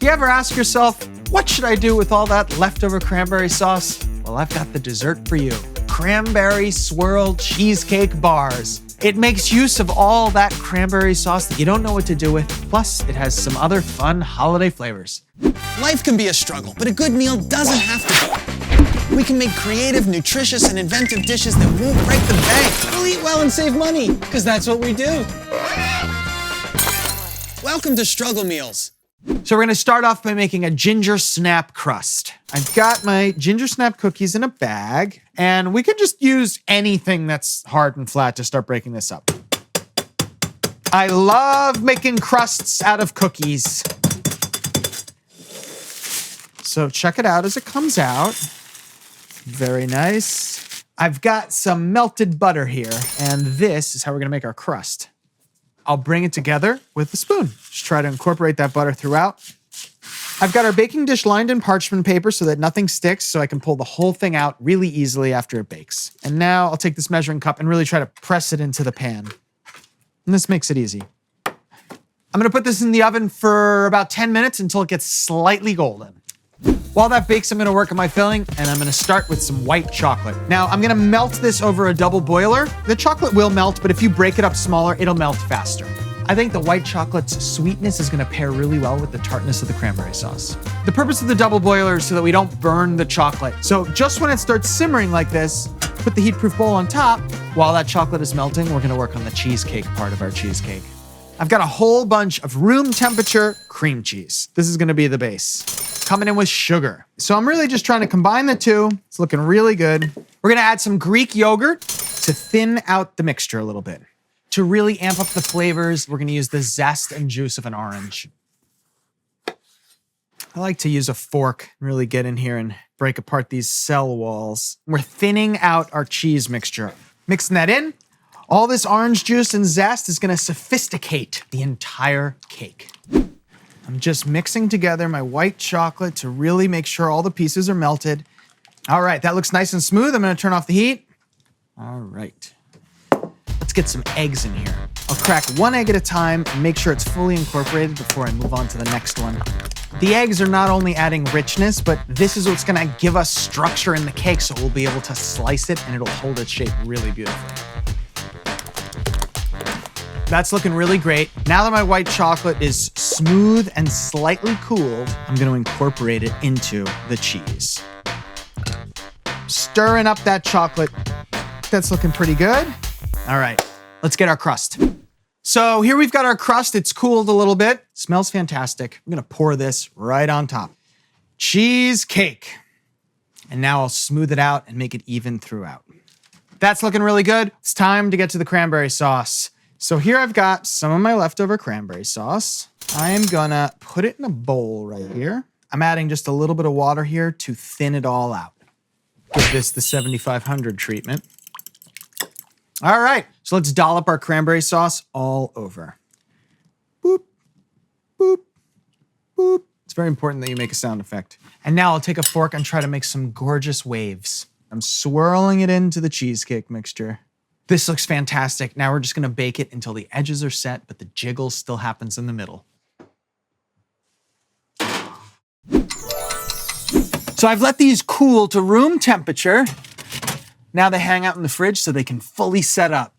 you ever ask yourself, what should I do with all that leftover cranberry sauce? Well, I've got the dessert for you. Cranberry swirl cheesecake bars. It makes use of all that cranberry sauce that you don't know what to do with. Plus, it has some other fun holiday flavors. Life can be a struggle, but a good meal doesn't have to be. We can make creative, nutritious, and inventive dishes that won't break the bank. We'll eat well and save money, because that's what we do. Welcome to Struggle Meals. So we're gonna start off by making a ginger snap crust. I've got my ginger snap cookies in a bag, and we could just use anything that's hard and flat to start breaking this up. I love making crusts out of cookies. So check it out as it comes out. Very nice. I've got some melted butter here, and this is how we're gonna make our crust. I'll bring it together with a spoon. Just try to incorporate that butter throughout. I've got our baking dish lined in parchment paper so that nothing sticks, so I can pull the whole thing out really easily after it bakes. And now I'll take this measuring cup and really try to press it into the pan. And this makes it easy. I'm gonna put this in the oven for about 10 minutes until it gets slightly golden. While that bakes, I'm gonna work on my filling, and I'm gonna start with some white chocolate. Now, I'm gonna melt this over a double boiler. The chocolate will melt, but if you break it up smaller, it'll melt faster. I think the white chocolate's sweetness is gonna pair really well with the tartness of the cranberry sauce. The purpose of the double boiler is so that we don't burn the chocolate. So just when it starts simmering like this, put the heat-proof bowl on top. While that chocolate is melting, we're gonna work on the cheesecake part of our cheesecake. I've got a whole bunch of room temperature cream cheese. This is gonna be the base. Coming in with sugar. So I'm really just trying to combine the two. It's looking really good. We're gonna add some Greek yogurt to thin out the mixture a little bit. To really amp up the flavors, we're gonna use the zest and juice of an orange. I like to use a fork and really get in here and break apart these cell walls. We're thinning out our cheese mixture. Mixing that in, all this orange juice and zest is gonna sophisticate the entire cake. I'm just mixing together my white chocolate to really make sure all the pieces are melted. All right, that looks nice and smooth. I'm gonna turn off the heat. All right. Let's get some eggs in here. I'll crack one egg at a time and make sure it's fully incorporated before I move on to the next one. The eggs are not only adding richness, but this is what's gonna give us structure in the cake, so we'll be able to slice it and it'll hold its shape really beautifully. That's looking really great. Now that my white chocolate is smooth and slightly cooled, I'm gonna incorporate it into the cheese. Stirring up that chocolate. That's looking pretty good. All right, let's get our crust. So here we've got our crust. It's cooled a little bit. Smells fantastic. I'm gonna pour this right on top. Cheesecake. And now I'll smooth it out and make it even throughout. That's looking really good. It's time to get to the cranberry sauce. So here I've got some of my leftover cranberry sauce. I am gonna put it in a bowl right here. I'm adding just a little bit of water here to thin it all out. Give this the 7500 treatment. All right, so let's dollop our cranberry sauce all over. Boop, boop, boop. It's very important that you make a sound effect. And now I'll take a fork and try to make some gorgeous waves. I'm swirling it into the cheesecake mixture. This looks fantastic. Now we're just gonna bake it until the edges are set, but the jiggle still happens in the middle. So I've let these cool to room temperature. Now they hang out in the fridge so they can fully set up.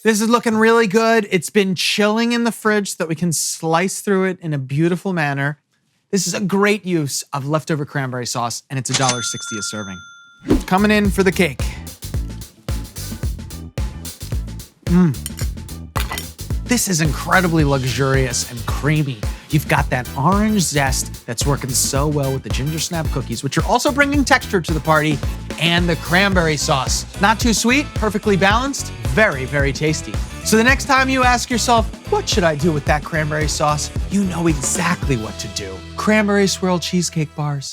This is looking really good. It's been chilling in the fridge so that we can slice through it in a beautiful manner. This is a great use of leftover cranberry sauce, and it's $1.60 a serving. Coming in for the cake. This is incredibly luxurious and creamy. You've got that orange zest that's working so well with the ginger snap cookies, which are also bringing texture to the party, and the cranberry sauce. Not too sweet, perfectly balanced, very, very tasty. So the next time you ask yourself, what should I do with that cranberry sauce? You know exactly what to do. Cranberry swirl cheesecake bars.